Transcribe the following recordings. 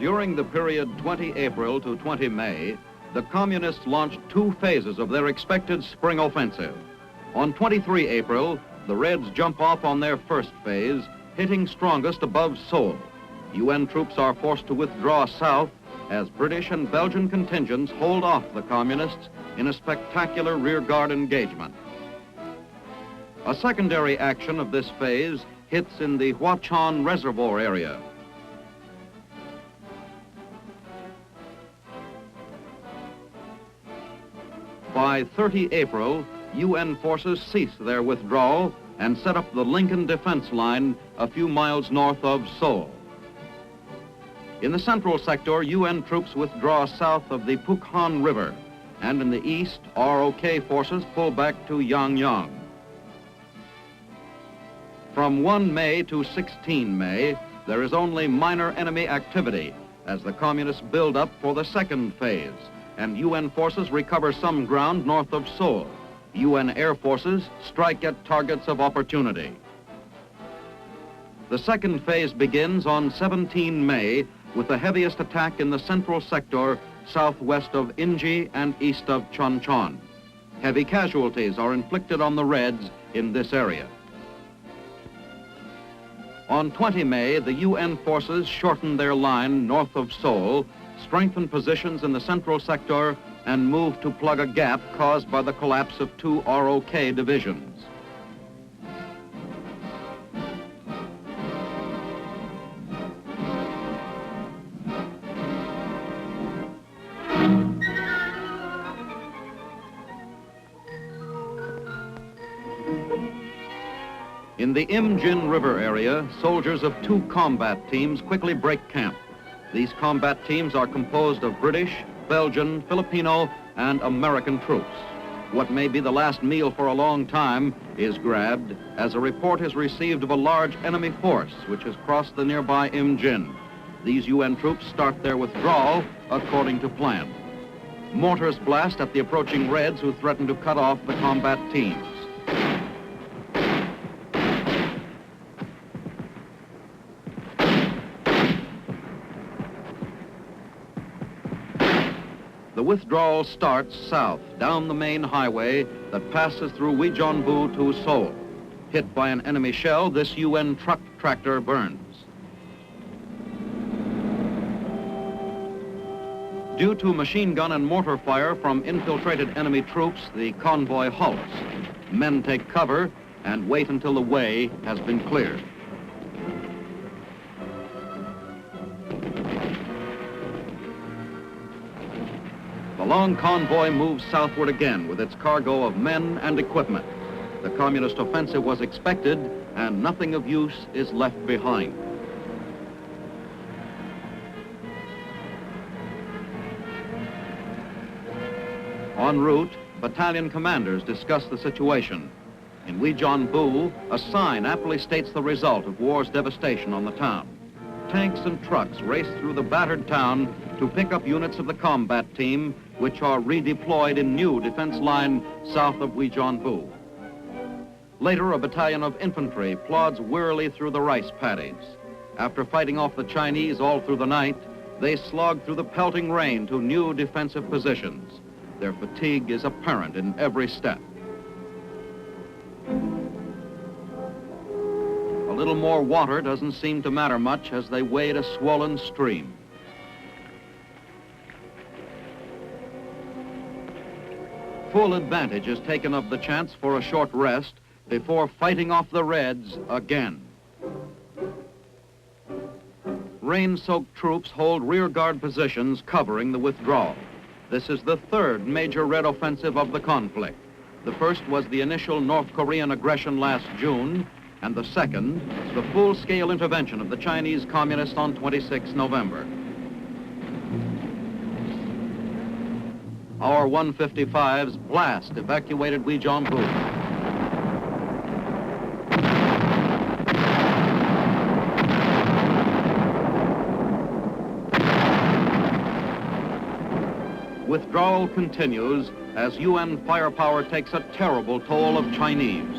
During the period 20 April to 20 May, the Communists launched two phases of their expected spring offensive. On 23 April, the Reds jump off on their first phase, hitting strongest above Seoul. UN troops are forced to withdraw south as British and Belgian contingents hold off the Communists in a spectacular rearguard engagement. A secondary action of this phase hits in the Hwachon Reservoir area. By 30 April, UN forces cease their withdrawal and set up the Lincoln Defense Line a few miles north of Seoul. In the central sector, UN troops withdraw south of the Pukhan River, and in the east, ROK forces pull back to Yangyang. From 1 May to 16 May, there is only minor enemy activity as the Communists build up for the second phase, and UN forces recover some ground north of Seoul. UN air forces strike at targets of opportunity. The second phase begins on 17 May with the heaviest attack in the central sector southwest of Inji and east of Chonchon. Heavy casualties are inflicted on the Reds in this area. On 20 May, the UN forces shorten their line north of Seoul, strengthen positions in the central sector, and move to plug a gap caused by the collapse of two ROK divisions. In the Imjin River area, soldiers of two combat teams quickly break camp. These combat teams are composed of British, Belgian, Filipino, and American troops. What may be the last meal for a long time is grabbed as a report is received of a large enemy force which has crossed the nearby Imjin. These UN troops start their withdrawal according to plan. Mortars blast at the approaching Reds who threaten to cut off the combat teams. The withdrawal starts south, down the main highway that passes through Wijeonbu to Seoul. Hit by an enemy shell, this UN truck tractor burns. Due to machine gun and mortar fire from infiltrated enemy troops, the convoy halts. Men take cover and wait until the way has been cleared. The long convoy moves southward again with its cargo of men and equipment. The communist offensive was expected, and nothing of use is left behind. En route, battalion commanders discuss the situation. In Wijeonbu, a sign aptly states the result of war's devastation on the town. Tanks and trucks race through the battered town to pick up units of the combat team, which are redeployed in new defense line south of Wijeonbu. Later, a battalion of infantry plods wearily through the rice paddies. After fighting off the Chinese all through the night, they slog through the pelting rain to new defensive positions. Their fatigue is apparent in every step. A little more water doesn't seem to matter much as they wade a swollen stream. Full advantage is taken of the chance for a short rest before fighting off the Reds again. Rain-soaked troops hold rearguard positions covering the withdrawal. This is the third major Red offensive of the conflict. The first was the initial North Korean aggression last June, and the second, the full-scale intervention of the Chinese Communists on 26 November. Our 155's blast evacuated Wijeonbu. Withdrawal continues as UN firepower takes a terrible toll of Chinese.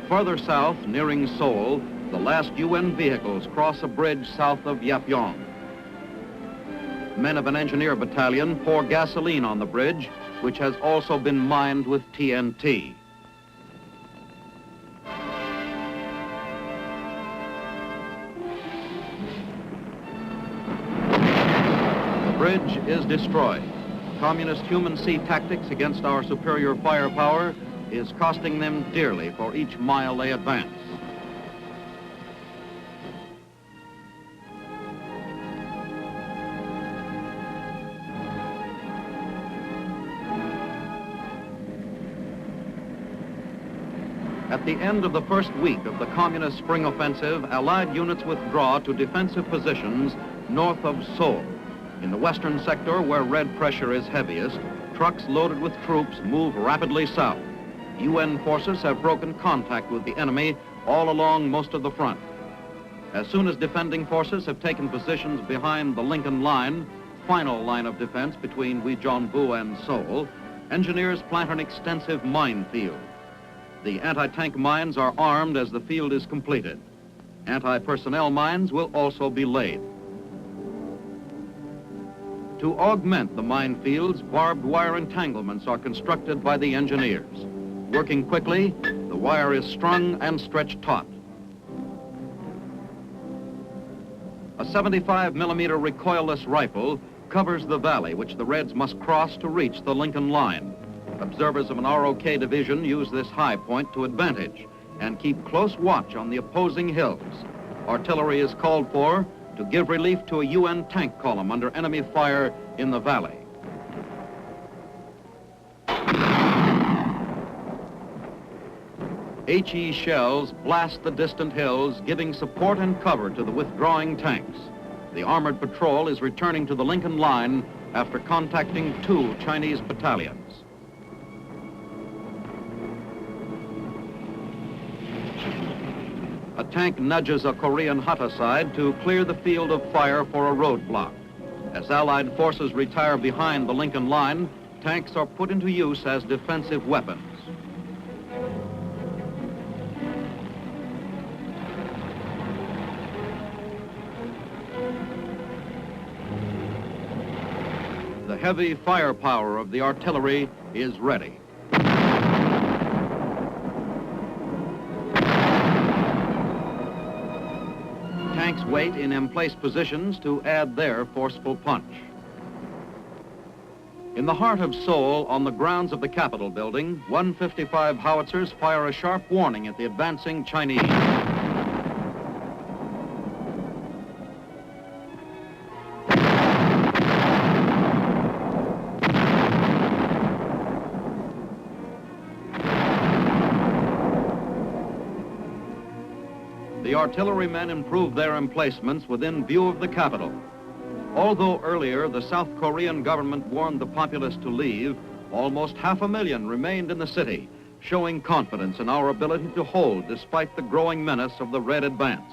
Further south, nearing Seoul, the last UN vehicles cross a bridge south of Yapyong. Men of an engineer battalion pour gasoline on the bridge, which has also been mined with TNT. The bridge is destroyed. Communist human sea tactics against our superior firepower is costing them dearly for each mile they advance. At the end of the first week of the Communist spring offensive, Allied units withdraw to defensive positions north of Seoul. In the western sector, where red pressure is heaviest, trucks loaded with troops move rapidly south. UN forces have broken contact with the enemy all along most of the front. As soon as defending forces have taken positions behind the Lincoln Line, final line of defense between Withdrawal and Seoul, engineers plant an extensive minefield. The anti-tank mines are armed as the field is completed. Anti-personnel mines will also be laid. To augment the minefields, barbed wire entanglements are constructed by the engineers. Working quickly, the wire is strung and stretched taut. A 75-millimeter recoilless rifle covers the valley which the Reds must cross to reach the Lincoln Line. Observers of an ROK division use this high point to advantage and keep close watch on the opposing hills. Artillery is called for to give relief to a UN tank column under enemy fire in the valley. HE shells blast the distant hills, giving support and cover to the withdrawing tanks. The armored patrol is returning to the Lincoln Line after contacting 2 Chinese battalions. A tank nudges a Korean hut aside to clear the field of fire for a roadblock. As Allied forces retire behind the Lincoln Line, tanks are put into use as defensive weapons. The heavy firepower of the artillery is ready. Tanks wait in emplaced positions to add their forceful punch. In the heart of Seoul, on the grounds of the Capitol building, 155 howitzers fire a sharp warning at the advancing Chinese. The artillerymen improved their emplacements within view of the Capitol. Although earlier the South Korean government warned the populace to leave, almost 500,000 remained in the city, showing confidence in our ability to hold despite the growing menace of the Red advance.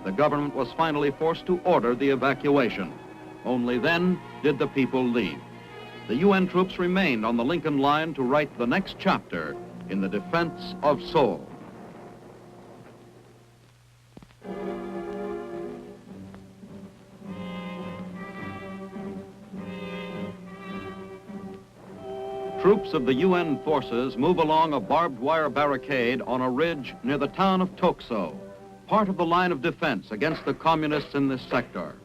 The government was finally forced to order the evacuation. Only then did the people leave. The UN troops remained on the Lincoln Line to write the next chapter in the defense of Seoul. Troops of the UN forces move along a barbed wire barricade on a ridge near the town of Tokso, part of the line of defense against the communists in this sector.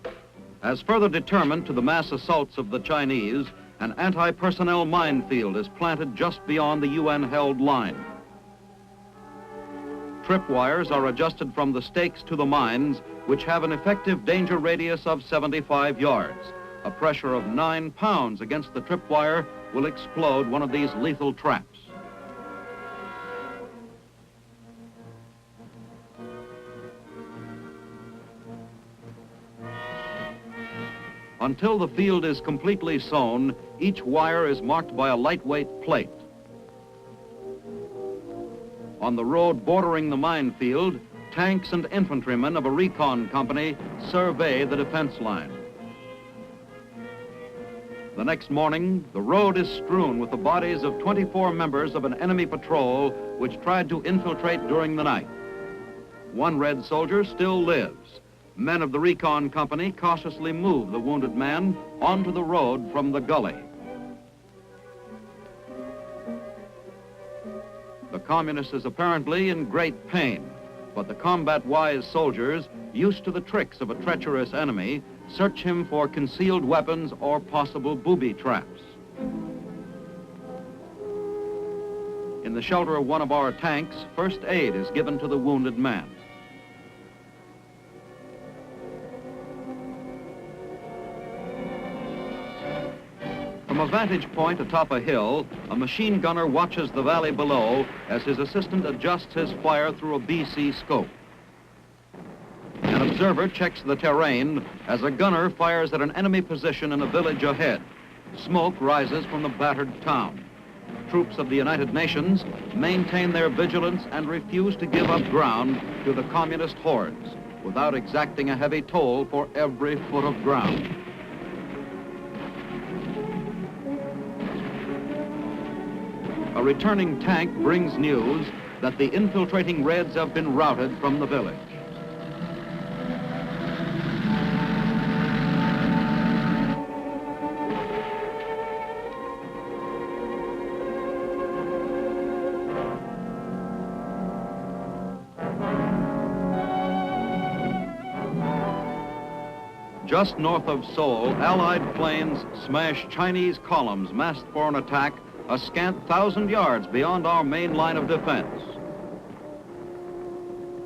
As further determined to the mass assaults of the Chinese, an anti-personnel minefield is planted just beyond the UN-held line. Tripwires are adjusted from the stakes to the mines, which have an effective danger radius of 75 yards. A pressure of 9 pounds against the tripwire will explode one of these lethal traps. Until the field is completely sown, each wire is marked by a lightweight plate. On the road bordering the minefield, tanks and infantrymen of a recon company survey the defense line. The next morning, the road is strewn with the bodies of 24 members of an enemy patrol which tried to infiltrate during the night. One Red soldier still lives. Men of the recon company cautiously move the wounded man onto the road from the gully. The communist is apparently in great pain, but the combat-wise soldiers, used to the tricks of a treacherous enemy, search him for concealed weapons or possible booby traps. In the shelter of one of our tanks, first aid is given to the wounded man. From a vantage point atop a hill, a machine gunner watches the valley below as his assistant adjusts his fire through a BC scope. An observer checks the terrain as a gunner fires at an enemy position in a village ahead. Smoke rises from the battered town. Troops of the United Nations maintain their vigilance and refuse to give up ground to the communist hordes without exacting a heavy toll for every foot of ground. A returning tank brings news that the infiltrating Reds have been routed from the village. Just north of Seoul, Allied planes smash Chinese columns massed for an attack a scant 1,000 yards beyond our main line of defense.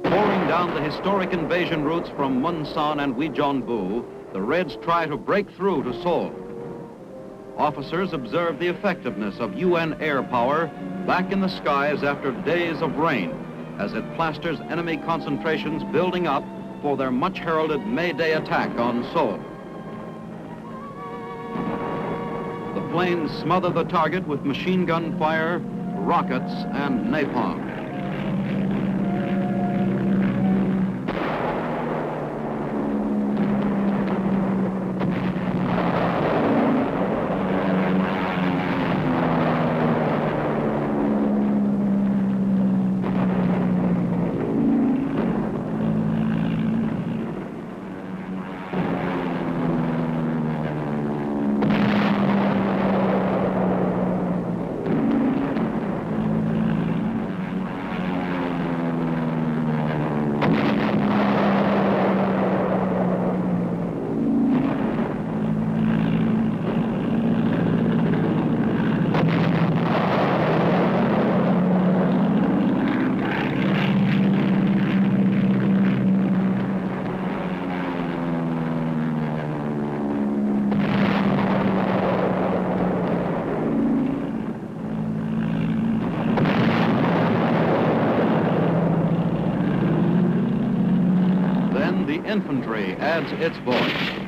Pouring down the historic invasion routes from Munsan and Wijeonbu, the Reds try to break through to Seoul. Officers observe the effectiveness of UN air power back in the skies after days of rain as it plasters enemy concentrations building up for their much-heralded May Day attack on Seoul. The planes smother the target with machine gun fire, rockets, and napalm. Infantry adds its voice.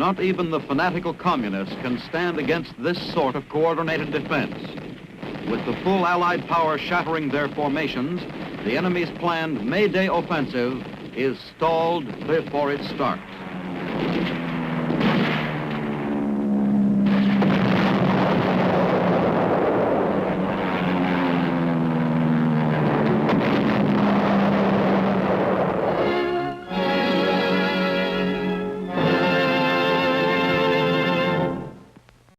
Not even the fanatical communists can stand against this sort of coordinated defense. With the full Allied power shattering their formations, the enemy's planned May Day offensive is stalled before it starts.